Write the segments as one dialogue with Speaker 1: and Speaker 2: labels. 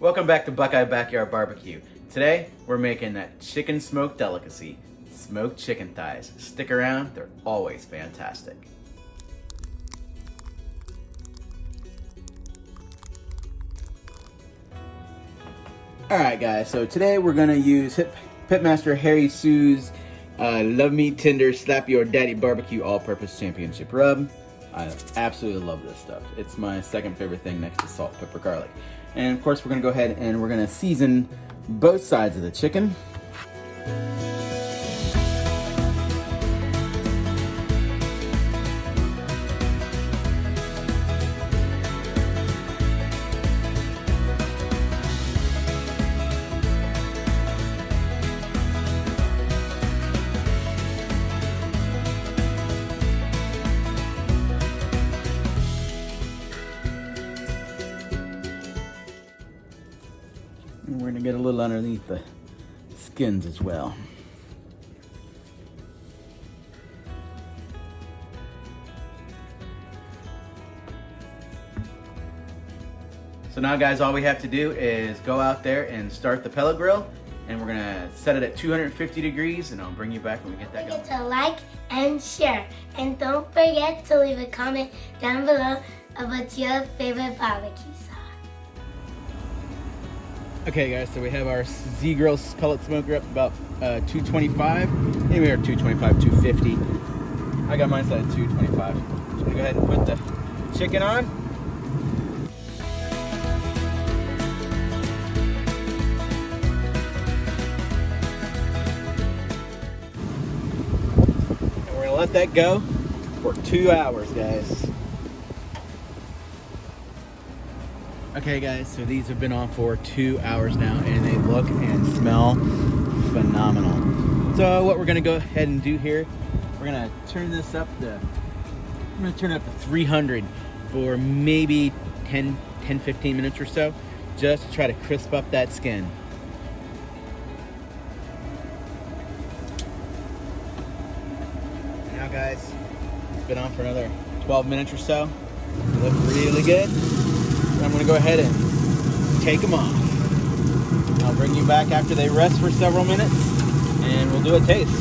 Speaker 1: Welcome back to Buckeye Backyard Barbecue. Today, we're making that chicken smoked delicacy, smoked chicken thighs. Stick around, they're always fantastic. Alright guys, so today we're gonna use Pitmaster Harry Sue's Love Me Tender Slap Your Daddy Barbecue All-Purpose Championship Rub. I absolutely love this stuff. It's my second favorite thing next to salt, pepper, garlic. And of course we're gonna go ahead and we're gonna season both sides of the chicken. And we're gonna get a little underneath the skins as well. So now guys, all we have to do is go out there and start the pellet grill, and we're gonna set it at 250 degrees, and I'll bring you back when we get that going.
Speaker 2: Don't forget to like and share, and don't forget to leave a comment down below of what's your favorite barbecue sauce.
Speaker 1: Okay guys, so we have our Z-Grill pellet smoker up about 225, anywhere 225, 250. I got mine set at 225. So I'm gonna go ahead and put the chicken on. And we're gonna let that go for 2 hours, guys. Okay guys, so these have been on for 2 hours now and they look and smell phenomenal. So what we're gonna go ahead and do here, we're gonna turn this up to, I'm gonna turn it up to 300 for maybe 10-15 minutes or so, just to try to crisp up that skin. Now guys, it's been on for another 12 minutes or so. They look really good. I'm going to go ahead and take them off. I'll bring you back after they rest for several minutes and we'll do a taste.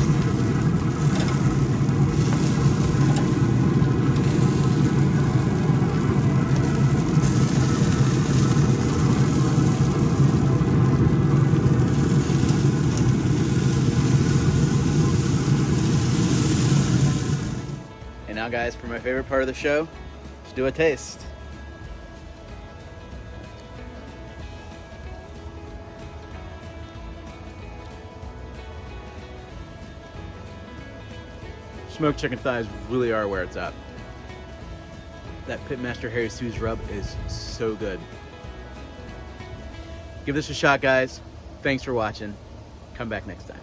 Speaker 1: And now guys, for my favorite part of the show, let's do a taste. Smoked chicken thighs really are where it's at. That Pitmaster Harry Sue's rub is so good. Give this a shot, guys. Thanks for watching. Come back next time.